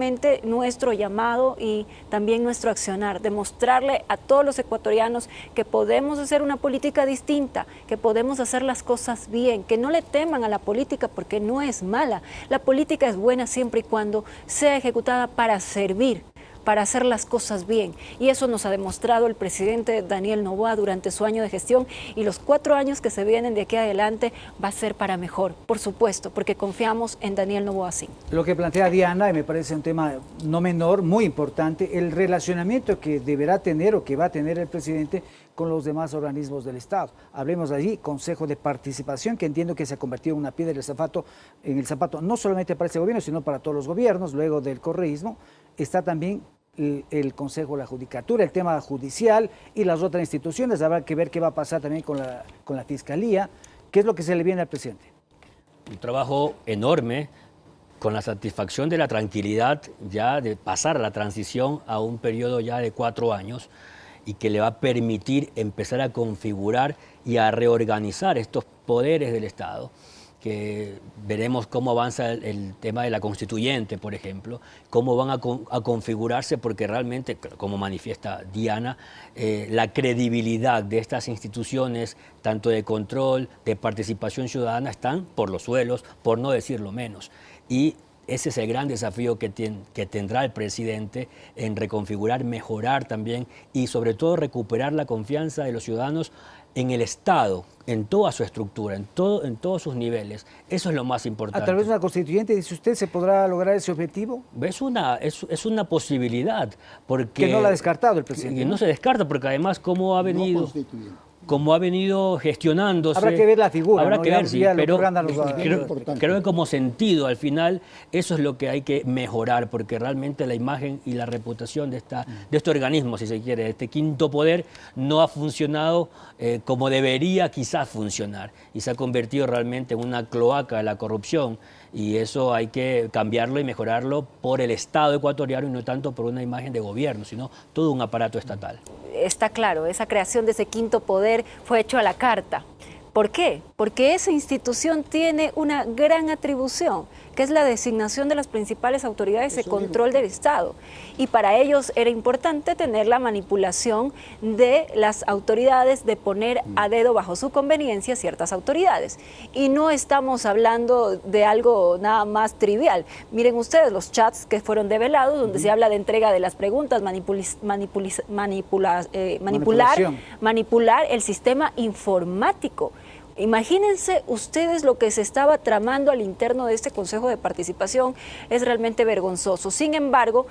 nuestro llamado y también nuestro accionar, demostrarle a todos los ecuatorianos que podemos hacer una política distinta, que podemos hacer las cosas bien, que no le teman a la política porque no es mala. La política es buena siempre y cuando sea ejecutada para servir, para hacer las cosas bien, y eso nos ha demostrado el presidente Daniel Noboa durante su año de gestión, y los 4 años que se vienen de aquí adelante va a ser para mejor, por supuesto, porque confiamos en Daniel Noboa. Sí. Lo que plantea Diana, y me parece un tema no menor, muy importante, el relacionamiento que deberá tener o que va a tener el presidente con los demás organismos del Estado. Hablemos allí, Consejo de Participación, que entiendo que se ha convertido en una piedra en el zapato, no solamente para este gobierno, sino para todos los gobiernos, luego del correísmo. Está también el Consejo de la Judicatura, el tema judicial y las otras instituciones. Habrá que ver qué va a pasar también con la Fiscalía. ¿Qué es lo que se le viene al presidente? Un trabajo enorme, con la satisfacción de la tranquilidad ya de pasar la transición a un periodo ya de 4 años, y que le va a permitir empezar a configurar y a reorganizar estos poderes del Estado, que veremos cómo avanza el tema de la constituyente, por ejemplo, cómo van a configurarse, porque realmente, como manifiesta Diana, la credibilidad de estas instituciones, tanto de control, de participación ciudadana, están por los suelos, por no decirlo menos. Y ese es el gran desafío que tendrá el presidente en reconfigurar, mejorar también y sobre todo recuperar la confianza de los ciudadanos en el Estado, en toda su estructura, en todos sus niveles. Eso es lo más importante. ¿A través de una constituyente, dice usted, se podrá lograr ese objetivo? Es una posibilidad. Porque, que no la ha descartado el presidente. Que no se descarta, porque además como ha venido gestionándose. Habrá que ver la figura, habrá ¿no? que ver, sí, pero creo que como sentido, al final, eso es lo que hay que mejorar, porque realmente la imagen y la reputación de este organismo, si se quiere, de este quinto poder, no ha funcionado como debería quizás funcionar, y se ha convertido realmente en una cloaca de la corrupción, y eso hay que cambiarlo y mejorarlo por el Estado ecuatoriano y no tanto por una imagen de gobierno, sino todo un aparato estatal. Está claro, esa creación de ese quinto poder fue hecho a la carta. ¿Por qué? Porque esa institución tiene una gran atribución, que es la designación de las principales autoridades de control del Estado. Y para ellos era importante tener la manipulación de las autoridades, de poner a dedo bajo su conveniencia ciertas autoridades. Y no estamos hablando de algo nada más trivial. Miren ustedes los chats que fueron develados, donde se habla de entrega de las preguntas, manipular el sistema informático. Imagínense ustedes lo que se estaba tramando al interno de este Consejo de Participación, es realmente vergonzoso. Sin embargo,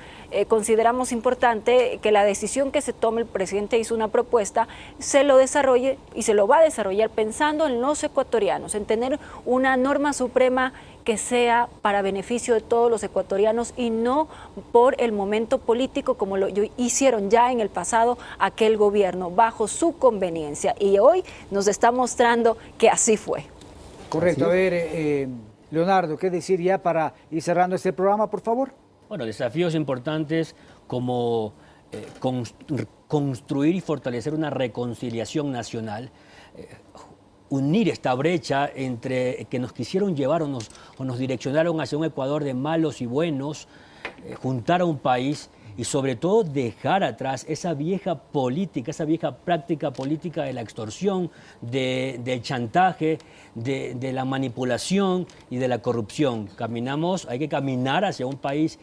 consideramos importante que la decisión que se tome, el presidente hizo una propuesta, se lo desarrolle y se lo va a desarrollar pensando en los ecuatorianos, en tener una norma suprema que sea para beneficio de todos los ecuatorianos y no por el momento político como lo hicieron ya en el pasado aquel gobierno, bajo su conveniencia. Y hoy nos está mostrando que así fue. Correcto. A ver, Leonardo, ¿qué decir ya para ir cerrando este programa, por favor? Bueno, desafíos importantes como construir y fortalecer una reconciliación nacional, unir esta brecha entre que nos quisieron llevar o nos direccionaron hacia un Ecuador de malos y buenos, juntar a un país y sobre todo dejar atrás esa vieja política, esa vieja práctica política de la extorsión, del chantaje, de la manipulación y de la corrupción. Hay que caminar hacia un país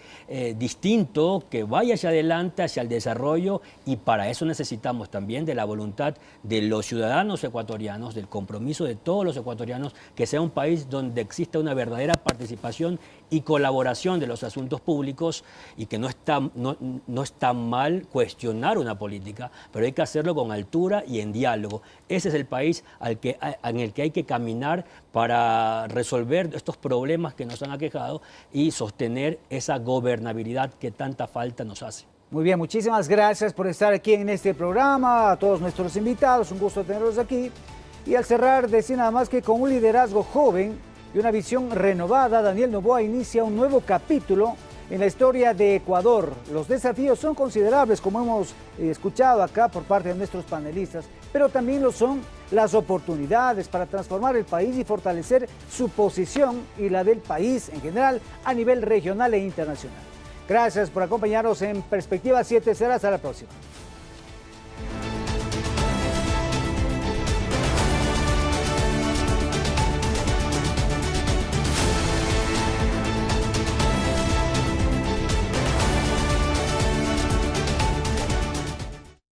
distinto, que vaya hacia adelante, hacia el desarrollo, y para eso necesitamos también de la voluntad de los ciudadanos ecuatorianos, del compromiso de todos los ecuatorianos, que sea un país donde exista una verdadera participación y colaboración de los asuntos públicos, y que no está mal cuestionar una política, pero hay que hacerlo con altura y en diálogo. Ese es el país en el que hay que caminar para resolver estos problemas que nos han aquejado y sostener esa gobernabilidad que tanta falta nos hace. Muy bien, muchísimas gracias por estar aquí en este programa, a todos nuestros invitados, un gusto tenerlos aquí. Y al cerrar, decir nada más que con un liderazgo joven y una visión renovada, Daniel Noboa inicia un nuevo capítulo en la historia de Ecuador. Los desafíos son considerables, como hemos escuchado acá por parte de nuestros panelistas, pero también lo son las oportunidades para transformar el país y fortalecer su posición y la del país en general a nivel regional e internacional. Gracias por acompañarnos en Perspectiva 7. Será hasta la próxima.